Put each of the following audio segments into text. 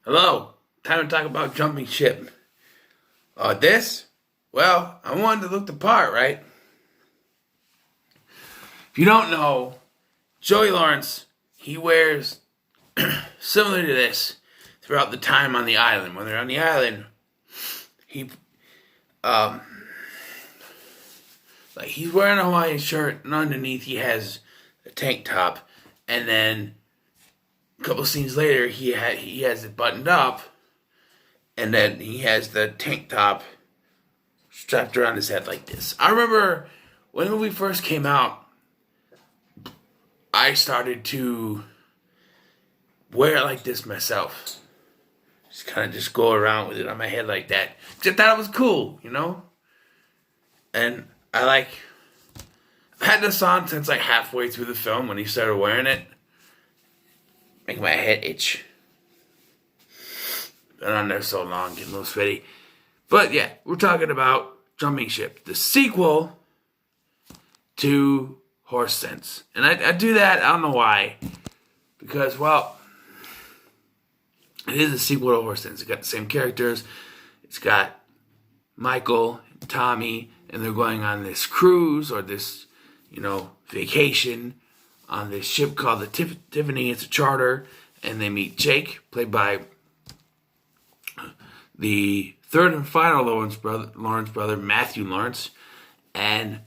Hello, time to talk about jumping ship. Well, I wanted to look the part, right? If you don't know, Joey Lawrence, he wears similar to this throughout the time on the island. When they're on the island, he, um, like he's wearing a Hawaiian shirt, and underneath he has a tank top, and then a couple scenes later, he has it buttoned up, and then he has the tank top strapped around his head like this. I remember when the movie first came out, I started to wear it like this myself. Just go around with it on my head like that. Because I thought it was cool, you know? And I've had this on since like halfway through the film when he started wearing it. Making my head itch. Been on there so long, getting a little sweaty. But yeah, we're talking about Jumping Ship, the sequel to Horse Sense. And I do that, I don't know why. Because, well, it is a sequel to Horse Sense. It's got the same characters. It's got Michael and Tommy, and they're going on this cruise or this, vacation on this ship called the Tiffany. It's a charter, and they meet Jake, played by the third and final Lawrence brother, Matthew Lawrence. And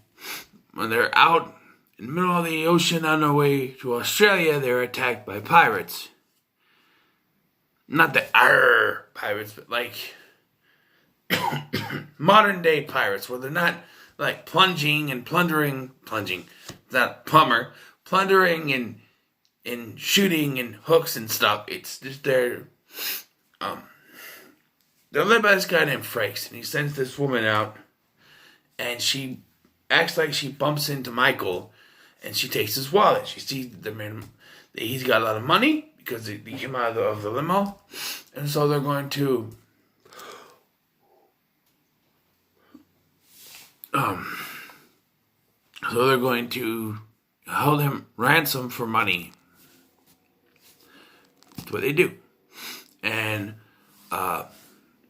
when they're out in the middle of the ocean on their way to Australia, they're attacked by pirates. Not the pirates, but like modern day pirates, where they're not like plunging, not plumber, plundering and shooting and hooks and stuff. It's just they're led by this guy named Frakes, and he sends this woman out, and she acts like she bumps into Michael, and she takes his wallet. She sees that he's got a lot of money because he came out of the limo, and so they're going to hold him ransom for money. That's what they do, and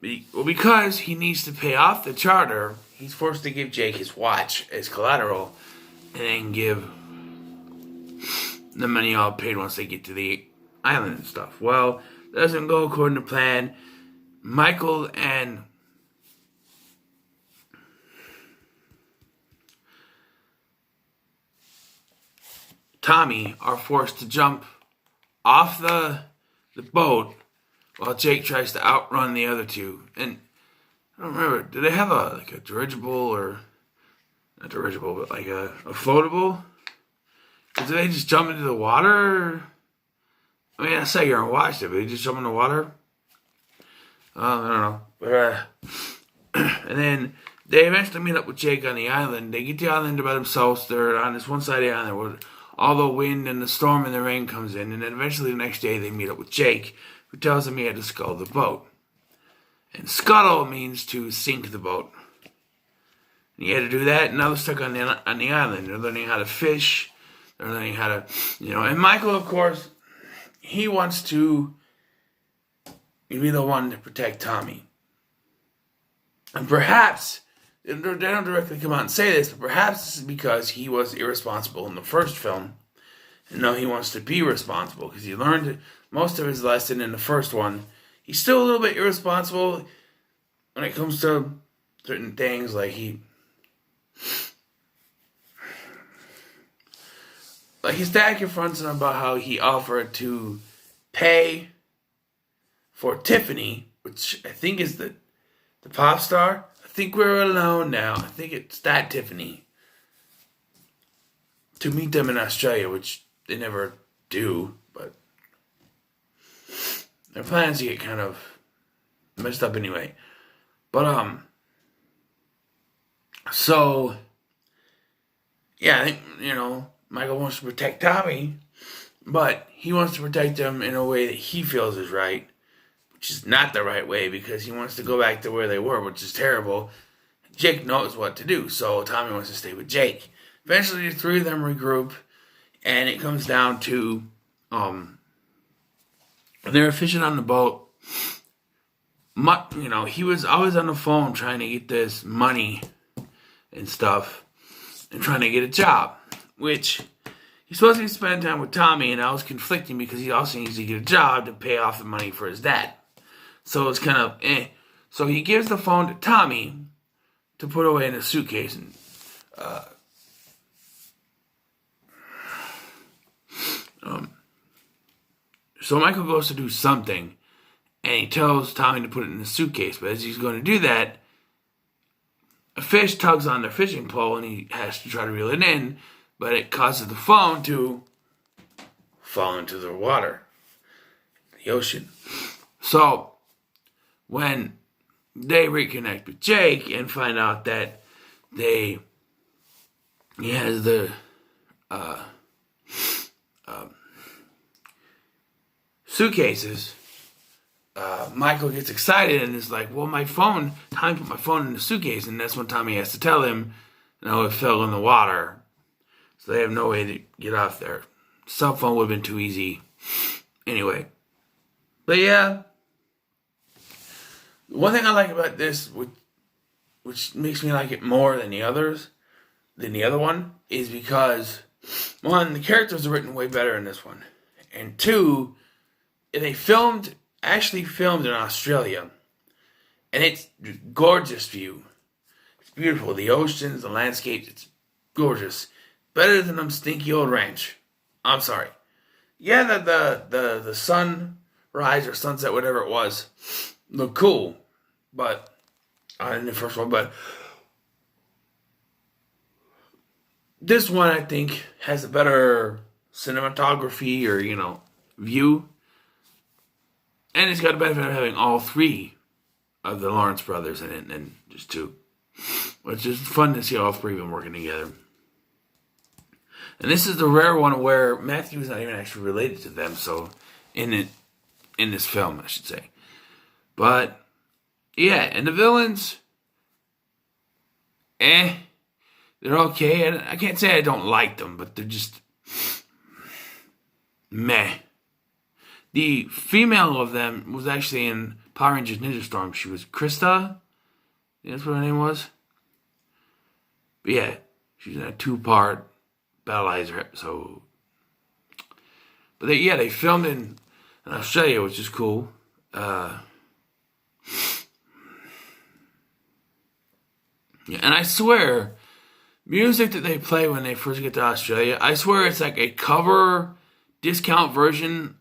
because he needs to pay off the charter, he's forced to give Jake his watch as collateral, and then give the money all paid once they get to the island and stuff. Well, it doesn't go according to plan. Michael and Tommy are forced to jump off the boat while Jake tries to outrun the other two. And I don't remember, do they have a dirigible or not dirigible, but like a floatable? Or do they just jump into the water? I mean, I say you're gonna watch it, but they just jump in the water? I don't know. But, and then they eventually meet up with Jake on the island. They get the island by themselves. They're on this one side of the island where all the wind and the storm and the rain comes in. And then eventually the next day they meet up with Jake, who tells him he had to scuttle the boat. And scuttle means to sink the boat. And he had to do that, and now they're stuck on the island. They're learning how to fish. They're learning how to, and Michael, of course, he wants to be the one to protect Tommy. And perhaps, they don't directly come out and say this, but perhaps this is because he was irresponsible in the first film. And now he wants to be responsible because he learned most of his lesson in the first one. He's still a little bit irresponsible when it comes to certain things, like his dad confronts him about how he offered to pay for Tiffany, which I think is the pop star. I think we're alone now. I think it's that Tiffany. To meet them in Australia, which they never do, but their plans get kind of messed up anyway. But, so, yeah, I think, Michael wants to protect Tommy, but he wants to protect him in a way that he feels is right, which is not the right way because he wants to go back to where they were, which is terrible. Jake knows what to do, so Tommy wants to stay with Jake. Eventually, the three of them regroup, and it comes down to, they're fishing on the boat, he was always on the phone trying to get this money and stuff and trying to get a job, which he's supposed to be spending time with Tommy, and I was conflicting because he also needs to get a job to pay off the money for his dad. So it's kind of So he gives the phone to Tommy to put away in a suitcase. And so Michael goes to do something, and he tells Tommy to put it in the suitcase. But as he's going to do that, a fish tugs on their fishing pole, and he has to try to reel it in, but it causes the phone to fall into the water, the ocean. So when they reconnect with Jake and find out that he has the suitcases, Michael gets excited and is like, well, my phone, Tommy put my phone in the suitcase, and that's when Tommy has to tell him, it fell in the water. So they have no way to get off there. Cell phone would have been too easy. Anyway. But yeah. One thing I like about this, which makes me like it more than the other one, is because, one, the characters are written way better in this one. And two, they actually filmed in Australia. And it's a gorgeous view. It's beautiful. The oceans, the landscapes, it's gorgeous. Better than them stinky old ranch. I'm sorry. Yeah, the sunrise or sunset, whatever it was, looked cool. But, in the first one, but this one, I think, has a better cinematography or, view. And it's got the benefit of having all three of the Lawrence brothers in it, and just two. Which is fun to see all three of them working together. And this is the rare one where Matthew is not even actually related to them, so in this film, I should say. But yeah, and the villains, they're okay. And I can't say I don't like them, but they're just meh. The female of them was actually in Power Rangers Ninja Storm. She was Krista. That's what her name was. But yeah, she's in a 2-part Battleizer episode. But they filmed in Australia, which is cool. Yeah, and I swear, music that they play when they first get to Australia, I swear it's like a cover discount version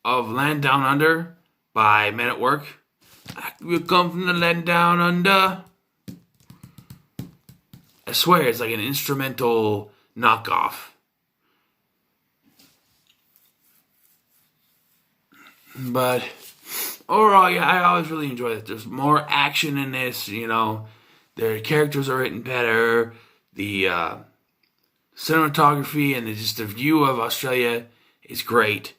of Land Down Under by Men at Work. We come from the land down under. I swear it's like an instrumental knockoff. But overall, yeah, I always really enjoy it. There's more action in this, Their characters are written better. The cinematography and just the view of Australia is great.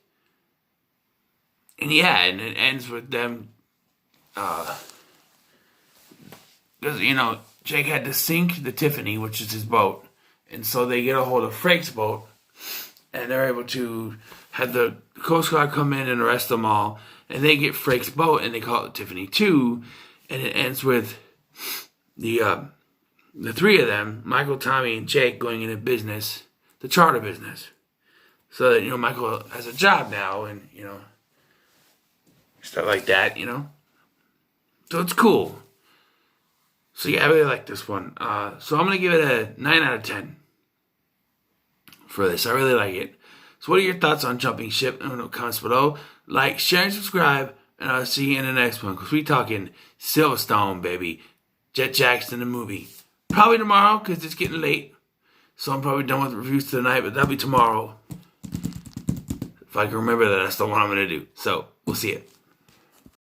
And yeah, and it ends with them, because, Jake had to sink the Tiffany, which is his boat. And so they get a hold of Frake's boat, and they're able to have the Coast Guard come in and arrest them all. And they get Frake's boat, and they call it Tiffany 2. And it ends with the three of them, Michael, Tommy, and Jake, going into business, the charter business. So that, Michael has a job now, and, stuff like that, So it's cool. So yeah, I really like this one. So I'm going to give it a 9 out of 10 for this. I really like it. So what are your thoughts on Jumping Ship? Let me know in the comments below. Like, share, and subscribe, and I'll see you in the next one, because we talking Silverstone, baby. Jet Jackson, the movie. Probably tomorrow, because it's getting late. So I'm probably done with reviews tonight, but that'll be tomorrow. If I can remember that, that's the one I'm going to do. So, we'll see it.